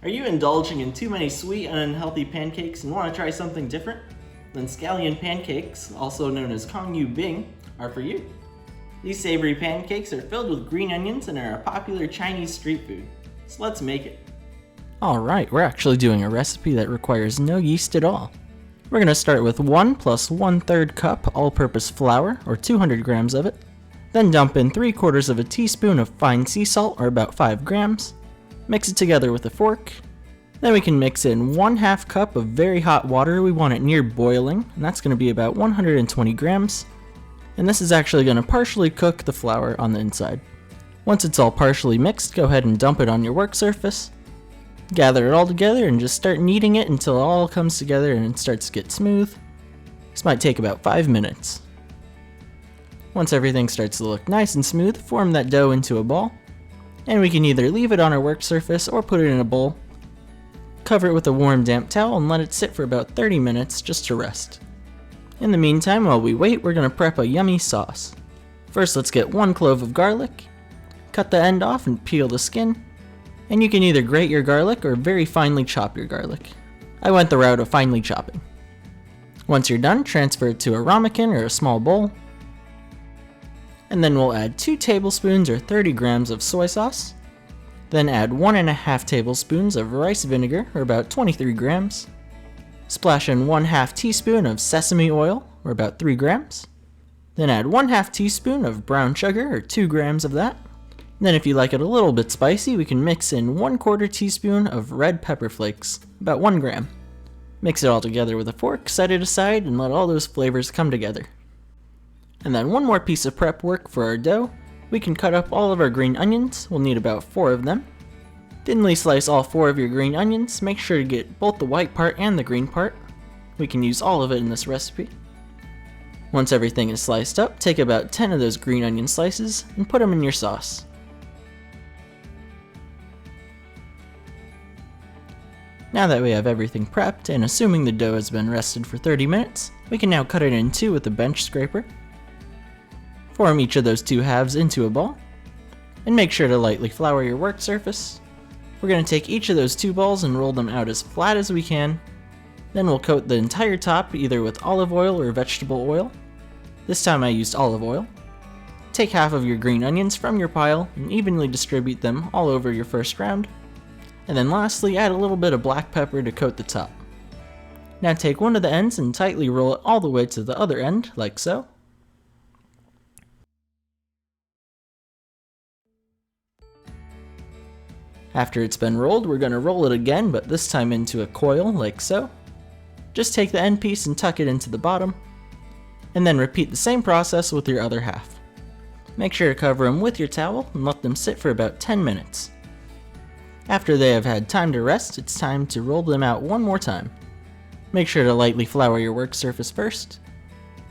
Are you indulging in too many sweet and unhealthy pancakes and want to try something different? Then Scallion Pancakes, also known as Cong Bing, are for you. These savory pancakes are filled with green onions and are a popular Chinese street food. So let's make it. Alright, we're actually doing a recipe that requires no yeast at all. We're going to start with 1 plus 1/3 cup all-purpose flour, or 200 grams of it. Then dump in 3/4 of a teaspoon of fine sea salt, or about 5 grams. Mix it together with a fork. Then we can mix in 1/2 cup of very hot water. We want it near boiling, and that's going to be about 120 grams. And this is actually going to partially cook the flour on the inside. Once it's all partially mixed, go ahead and dump it on your work surface. Gather it all together and just start kneading it until it all comes together and it starts to get smooth. This might take about 5 minutes. Once everything starts to look nice and smooth, form that dough into a ball. And we can either leave it on our work surface or put it in a bowl. Cover it with a warm damp towel and let it sit for about 30 minutes just to rest. In the meantime, while we wait, we're going to prep a yummy sauce. First, let's get 1 clove of garlic. Cut the end off and peel the skin. And you can either grate your garlic or very finely chop your garlic. I went the route of finely chopping. Once you're done, transfer it to a ramekin or a small bowl. And then we'll add 2 tablespoons or 30 grams of soy sauce. Then add 1½ tablespoons of rice vinegar, or about 23 grams. Splash in 1/2 teaspoon of sesame oil, or about 3 grams. Then add 1/2 teaspoon of brown sugar, or 2 grams of that. Then if you like it a little bit spicy, we can mix in 1/4 teaspoon of red pepper flakes, about 1 gram. Mix it all together with a fork, set it aside, and let all those flavors come together. And then one more piece of prep work for our dough. We can cut up all of our green onions. We'll need about 4 of them. Thinly slice all 4 of your green onions. Make sure to get both the white part and the green part. We can use all of it in this recipe. Once everything is sliced up, take about 10 of those green onion slices and put them in your sauce. Now that we have everything prepped, and assuming the dough has been rested for 30 minutes, we can now cut it in 2 with a bench scraper. Form each of those 2 halves into a ball, and make sure to lightly flour your work surface. We're going to take each of those 2 balls and roll them out as flat as we can. Then we'll coat the entire top either with olive oil or vegetable oil. This time I used olive oil. Take half of your green onions from your pile and evenly distribute them all over your first round. And then lastly, add a little bit of black pepper to coat the top. Now take one of the ends and tightly roll it all the way to the other end, like so. After it's been rolled, we're going to roll it again, but this time into a coil, like so. Just take the end piece and tuck it into the bottom, and then repeat the same process with your other half. Make sure to cover them with your towel and let them sit for about 10 minutes. After they have had time to rest, it's time to roll them out one more time. Make sure to lightly flour your work surface first.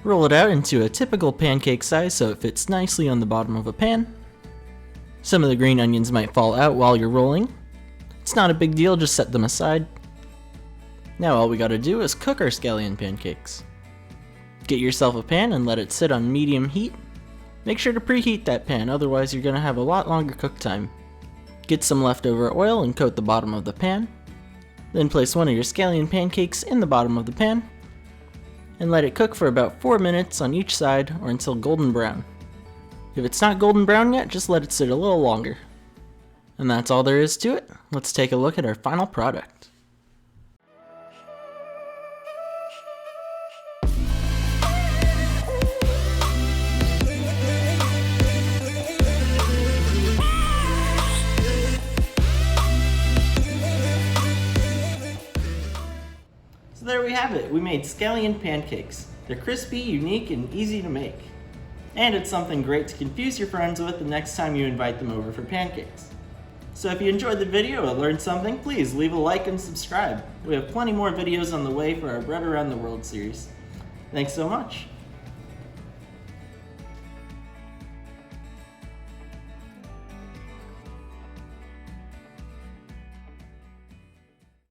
Roll it out into a typical pancake size so it fits nicely on the bottom of a pan. Some of the green onions might fall out while you're rolling. It's not a big deal, just set them aside. Now all we gotta do is cook our scallion pancakes. Get yourself a pan and let it sit on medium heat. Make sure to preheat that pan, otherwise you're gonna have a lot longer cook time. Get some leftover oil and coat the bottom of the pan. Then place one of your scallion pancakes in the bottom of the pan. And let it cook for about 4 minutes on each side or until golden brown. If it's not golden brown yet, just let it sit a little longer. And that's all there is to it. Let's take a look at our final product. So there we have it. We made scallion pancakes. They're crispy, unique, and easy to make. And it's something great to confuse your friends with the next time you invite them over for pancakes. So if you enjoyed the video or learned something, please leave a like and subscribe. We have plenty more videos on the way for our Bread Around the World series. Thanks so much.